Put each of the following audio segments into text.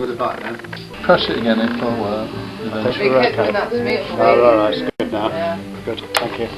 With the back then. Press it again, it'll work. He kept doing that to me. Alright, it's good now. Yeah. Good, thank you.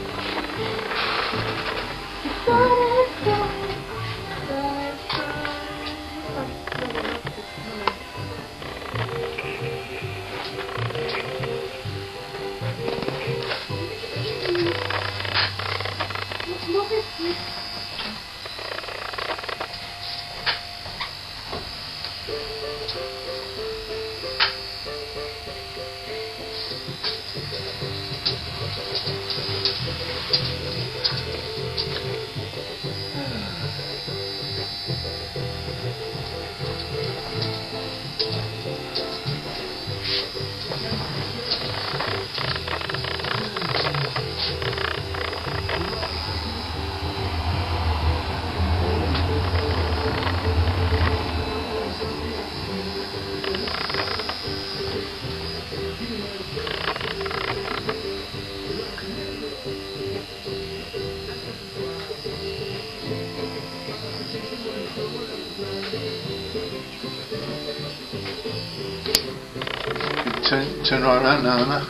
Turn right around now, Emma.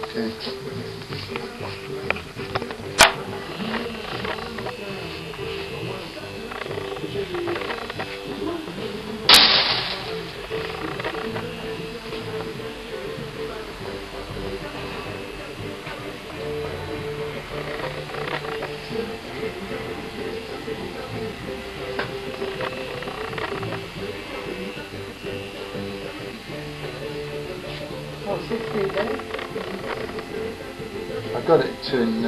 Okay. I got it in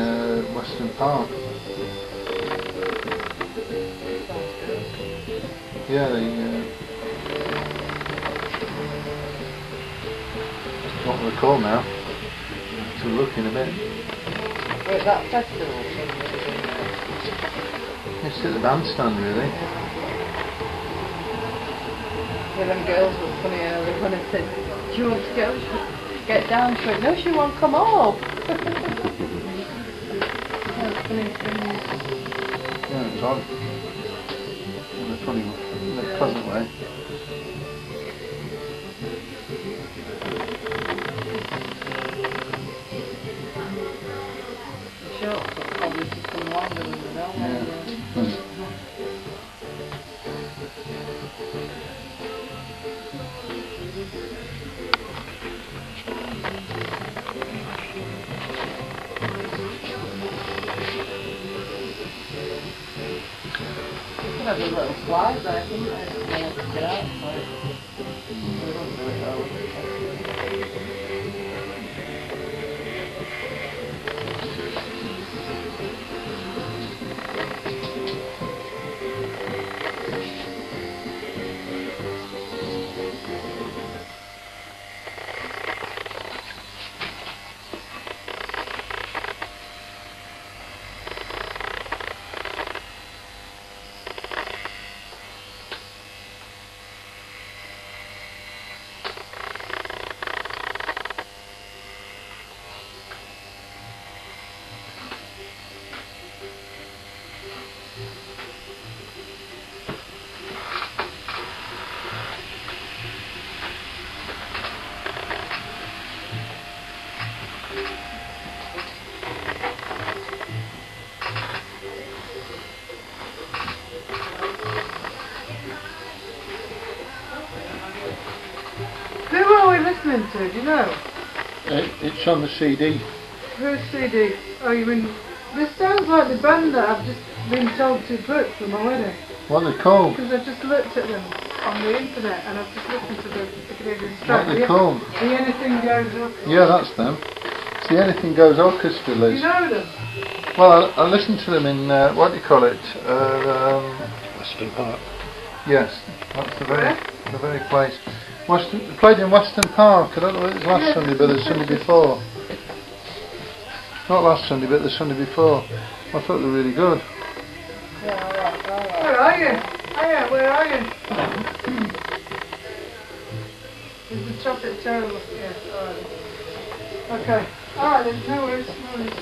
Western Park. Yeah, they not recall now. To look in a bit. Wait, that festival? It's at the bandstand, really. Yeah, them girls were funny earlier when I said, do you want to go? Get down. She went, no, she won't come up. Yeah, funny things. Yeah, it's odd. In a funny, in a pleasant way. The shorts will probably become longer than the normal. Yeah. There's a little slide there, couldn't there? If you want to get out, so we won't do it though. Who are we listening to, do you know? It's on the CD. Whose CD? Oh, you mean... This sounds like the band that I've just been told to book for my wedding. What are they called? Because I've just looked at them on the internet and I've just listened to the Canadian track. What are they called? The Anything Goes Orchestra. Yeah, that's them. It's the Anything Goes Orchestra, Do Liz. you know them? Well, I listened to them in, what do you call it? Western Park. Yes, that's the very place. They played in Western Park. I don't know if it was last Sunday, but the Sunday before. Not last Sunday, but the Sunday before. I thought they were really good. Yeah, alright. Where are you? Hiya, where are you? Is the chocolate terrible? Yes, alright. Okay. Alright then, no worries, no worries.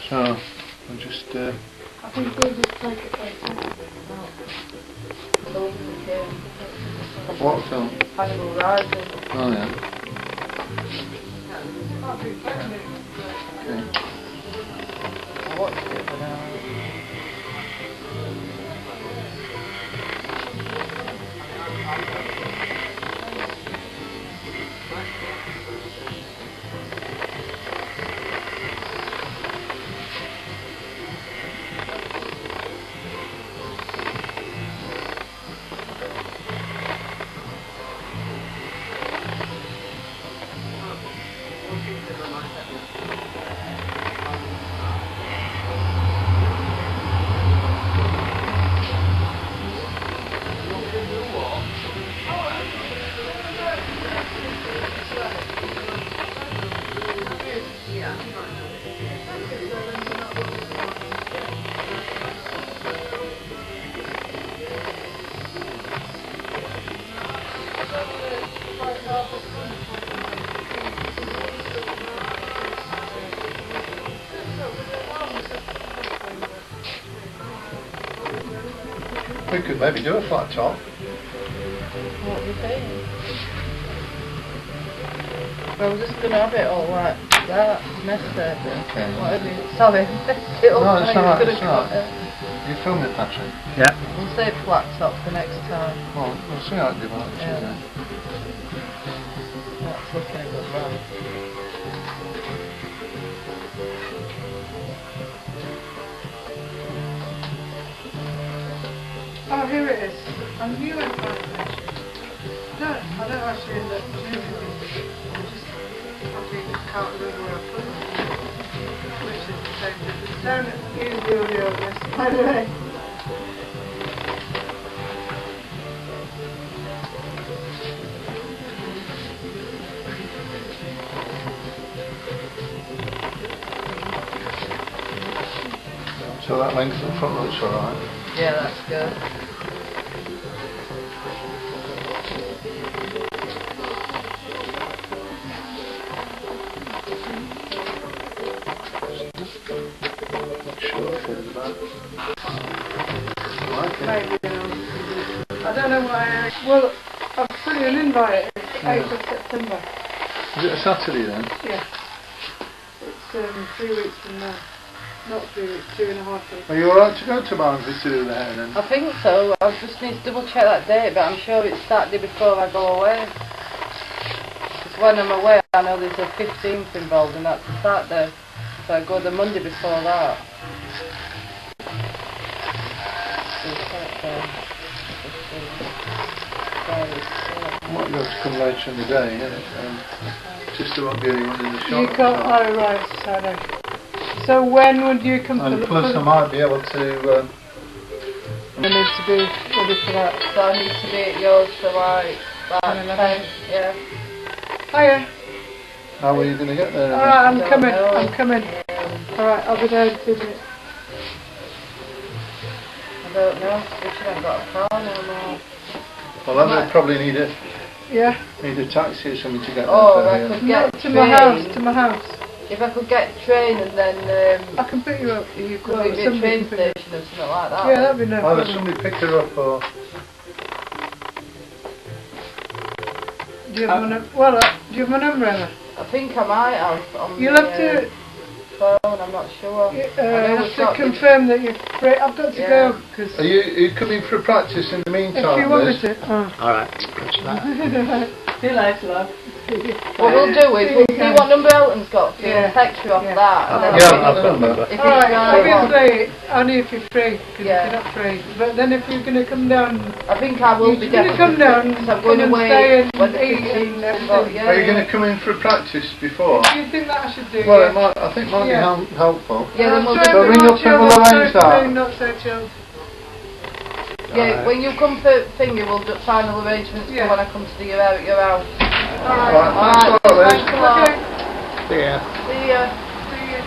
So, I'll just I think we'll just take it like that. What film? Hannibal Rising. Oh yeah. Okay. I watched it, but We could maybe do a flat top. what do you think? Well, we're just going to have it all like that, necessary. Okay. Whatever you... Sorry, messed it up. No, it's Now alright, you're it's gonna alright. cut it. You film it, Patrick? Yeah. We'll save flat top for next time. Well, we'll see how it develops. Yeah. Yeah. That's looking a good run. Oh, here it is. I knew I'd find it. I don't actually end up doing it. I can't remember where I put it. Which is the same thing. It's down at the audio list, by the way. So that length at the front looks alright. Yeah, that's good. Sure, for the back. I like it. Maybe, I don't know why. Well, I've put you an invite. It's 8th of September. Is it a Saturday then? Yeah. It's 3 weeks from now. Not 3 weeks, 2.5 weeks. Are you alright to go to Barnsley to do the hair then? I think so. I just need to double check that date, but I'm sure it's Saturday before I go away. Because when I'm away, I know there's a 15th involved, and that's a Saturday. So I go the Monday before that. I might be able to come later in the day, yeah. Just there won't be anyone in the shop. You can't. Oh, right, Saturday. So when would you come And for plus I might be able to... I need to be ready for that. So I need to be at yours for like 10, yeah. Hiya. how are you going to get there? Alright, I'm Don't coming. know. I'm coming. Alright, I'll be there in 2 minutes. I don't know. We should have got a car no more. Well, then we'll probably need a taxi or something to get there. Oh, I could get To my house, train. to my house. If I could get train and then I can pick you up. You could well, be a somebody train can pick you up. station or something like that. Yeah, that'd be no Either problem. somebody pick her up or... Do you have my number? Well, do you have my number, Emma? I think I might have on You'll the have to phone, I'm not sure. have to confirm that you're free. I've got to go because Are you coming for a practice in the meantime? if you want me Liz? to. Oh. Alright, catch that. See you later, love. What we'll do is we'll see what number Elton's got for you and text you off Yeah. that. And then Yeah, I'll I've pick got up. number. If you Alright, can, obviously, only if you're free, because Yeah. if you're not free. But then if you're going to come down, I think I will be you're going to come definitely. down, So I'm going come and away stay and when the eat 15th and involved. everything. Yeah, Are you yeah. going to come in for a practice before? Do you think that I should do? Well, yeah. it might, I think it might be Yeah. helpful. Yeah, then we'll Try do So and be ring more up and chill, we'll not arrange so that. free, Not so chill. Yeah, when you come for finger, we'll do final arrangements Yeah. for when I come to do your at your house. Alright. Right, thanks a lot, Liz. Thanks a lot. Okay. See ya. See ya. See you.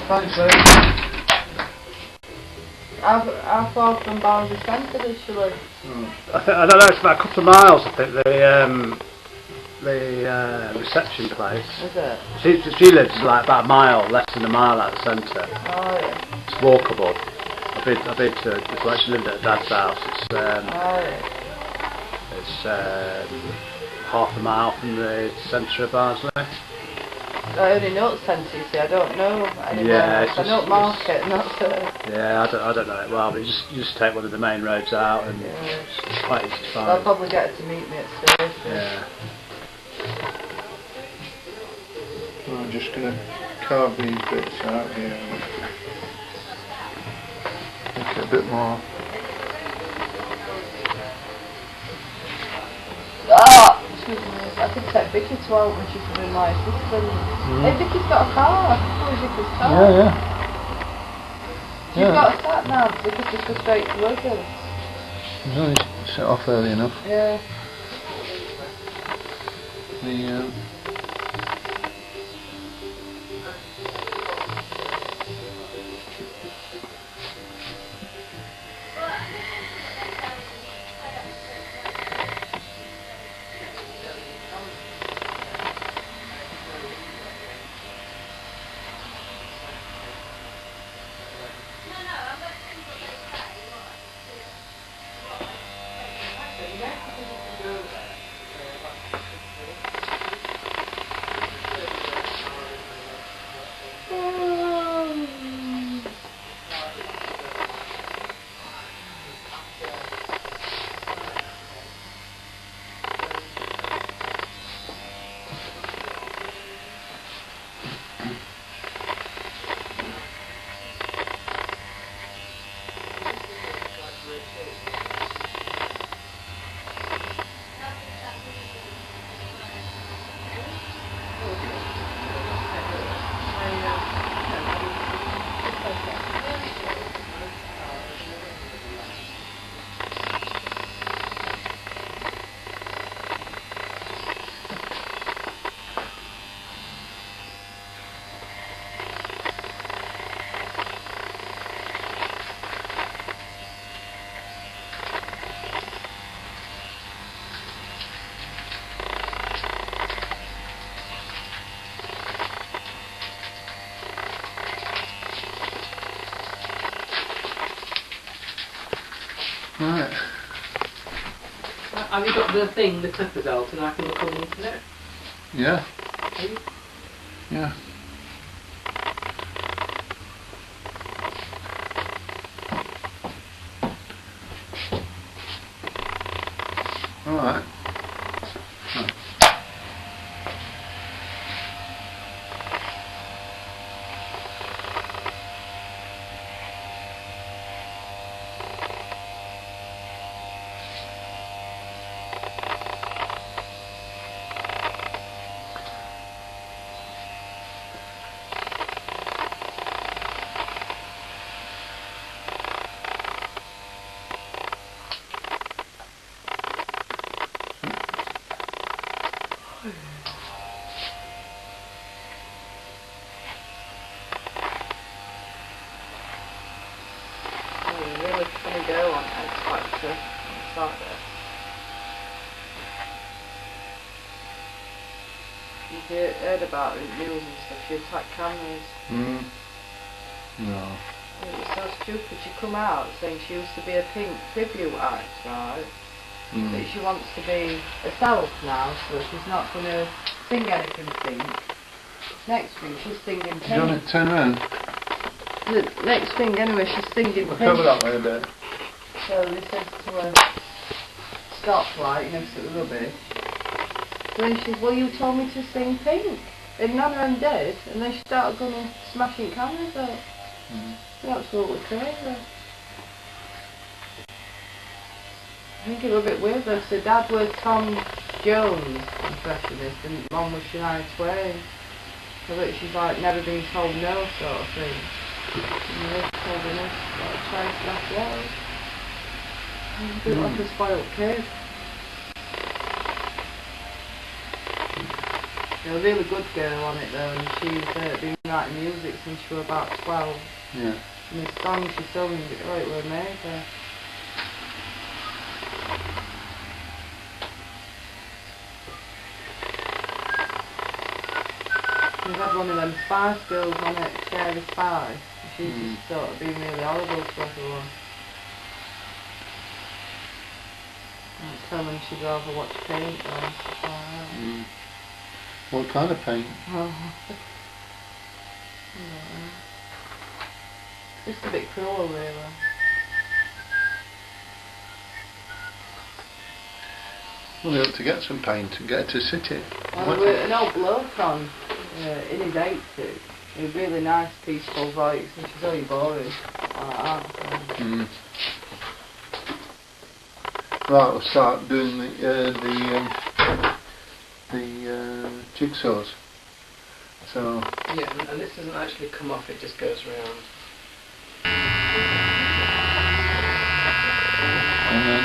Thanks, Liz. How far from Barnsley Centre is she live? I don't know, it's about a couple of miles, I think, the reception place. Is it? She lives like about a mile, less than a mile out of the centre. Oh yeah. It's walkable. I've been to, well, actually lived at Dad's house. It's half a mile from the centre of Barnsley. I only know it's centre, you see, I don't know anywhere Yeah, else. I know Market, and that's it. Yeah, I don't know it well, but you just take one of the main roads out and it's quite easy to find. I'll probably get her to meet me at station. Yeah. Well, I'm just going to carve these bits out here and make it a bit more. Ah! Excuse me. I could take Vicky to out when she's with my assistant. Hey, Vicky's got a car. Oh, Vicky's car. Yeah. She's got a sat nav, so we could just go straight to work with. It's only set off early enough. Yeah. Right. Have you got the thing, the clippers out, and I can look underneath it? Yeah. Yeah. Alright. Really funny girl on X Factor. Start there. You've heard about it, news and stuff. She attacked cameras. No. It was so stupid. She come out saying she used to be a Pink tribute act, right? But she wants to be herself now, so she's not going to sing anything Pink. Next thing, she's singing Pink. Do you want to turn around? The next thing, anyway, she's singing We'll Pink. cover that way a bit. So they said to her, stop, like, you know, sort of rubbish. So then she says, well, you told me to sing Pink. And none of them did, and then she started going and smashing cameras up. Absolutely crazy. I think it was a bit weird though, so Dad was Tom Jones, impressionist, and Mum was Shania Twain. So that she's like never been told no sort of thing. And they told her no, like trying to smash it out. A bit like a spoiled kid. A really good girl on it though, and she's been writing music since she was about 12. Yeah. And the songs she sung, oh, it were amazing. We've had one of them Spice Girls on it, Cherry Spice. she's just sort of being really horrible to everyone. And tell them she'd rather watch paint and stuff like that. What kind of paint? Just a bit cruel, really. Well, you ought to get some paint and get her to sit it. Well, there was an old bloke on in his 80s. A really nice, peaceful voice, and she's only boring. Like that. Right, we'll start doing the jigsaws. So Yeah, and this doesn't actually come off, it just goes round. and then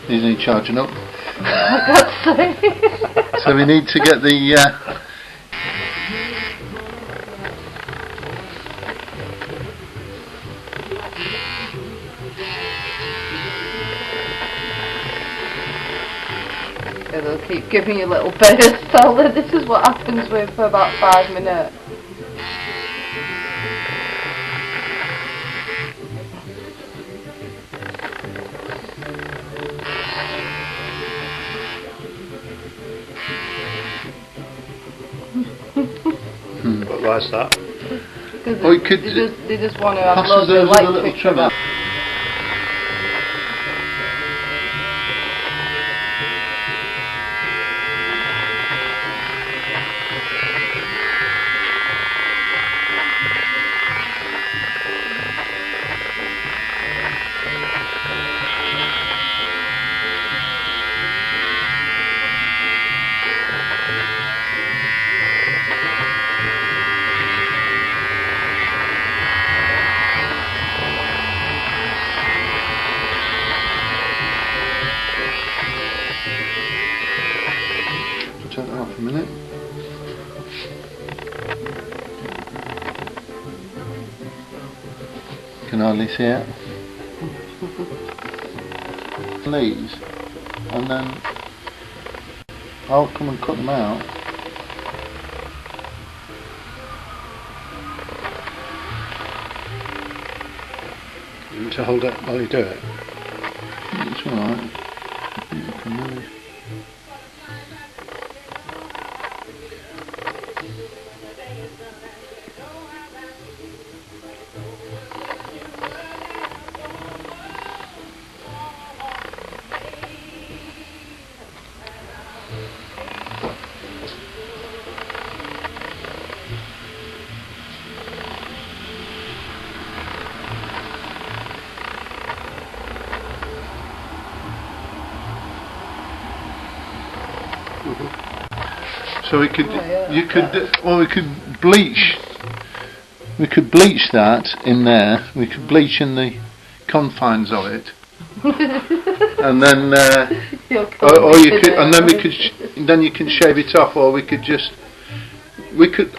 these need charging up. For God's sake. So we need to get the Yeah, they'll keep giving you little bursts. Tell them this is what happens with for about 5 minutes. But why's that? Oh, you could They just want to have pass loads those of with a little electric trimmer. about. Turn it off a minute. Can hardly see it. These, and then I'll come and cut them out. You need to hold it while you do it. It's alright. I think you can manage. So we could, you could, well, we could bleach. We could bleach that in there. We could bleach in the confines of it, and then, or you could, and then we could, then you can shave it off, or we could just,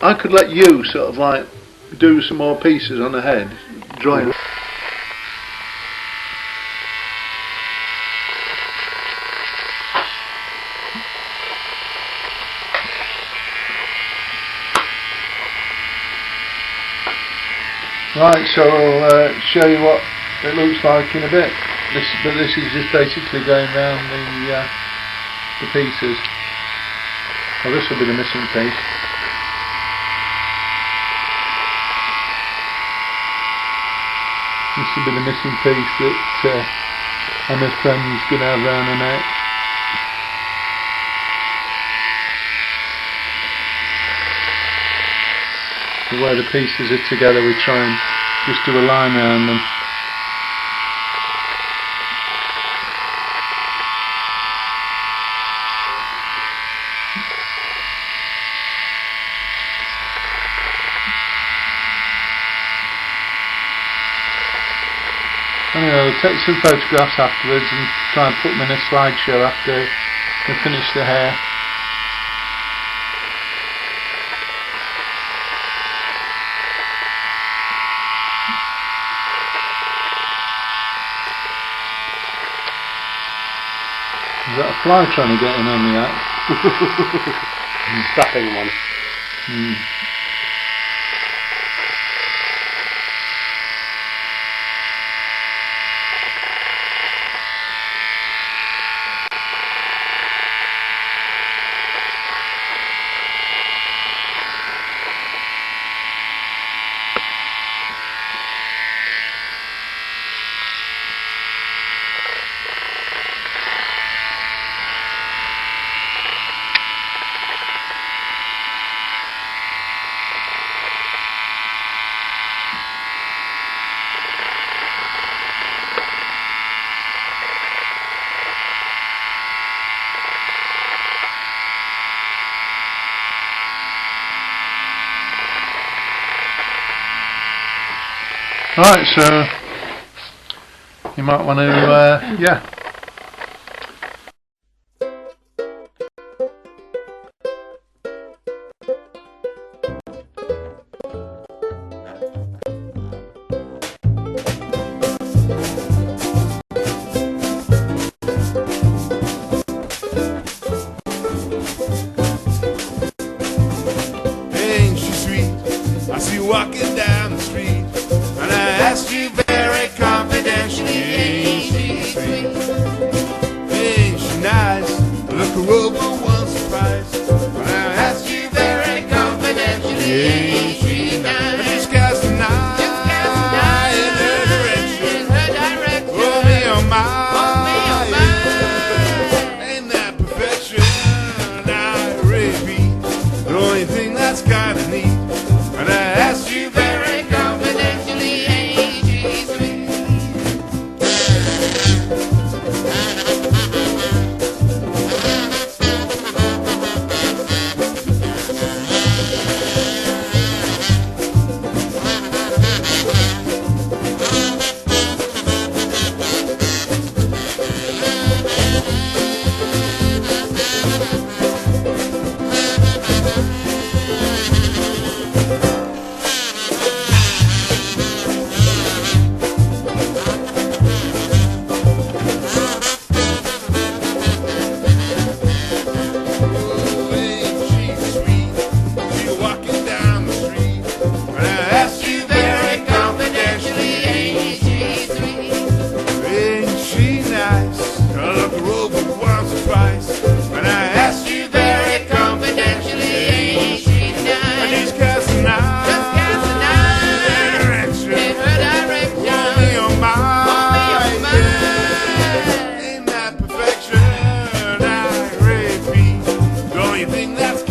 I could let you sort of like do some more pieces on the head, drawing. Right, so I'll show you what it looks like in a bit. But this is just basically going round the pieces. Well, this will be the missing piece. This will be the missing piece that Anna's friend's going to have round her neck. Where the pieces are together, we try and just do a line around them. anyway, we'll take some photographs afterwards and try and put them in a slideshow after we finish the hair. Is that a fly trying to get in on the act? Zapping one. Right, so you might want to, yeah. Ain't she sweet? I see you walking down the street, and I asked you very confidentially, ain't she sweet? Ain't she nice? Look her over once or twice, and I asked you very confidentially, ain't she nice? I just cast an eye in her direction, oh me oh my, ain't that perfection? I repeat, the only thing that's kinda neat, and I asked you very confidentially, ain't she sweet? Ain't that perfection? I repeat, the only thing that's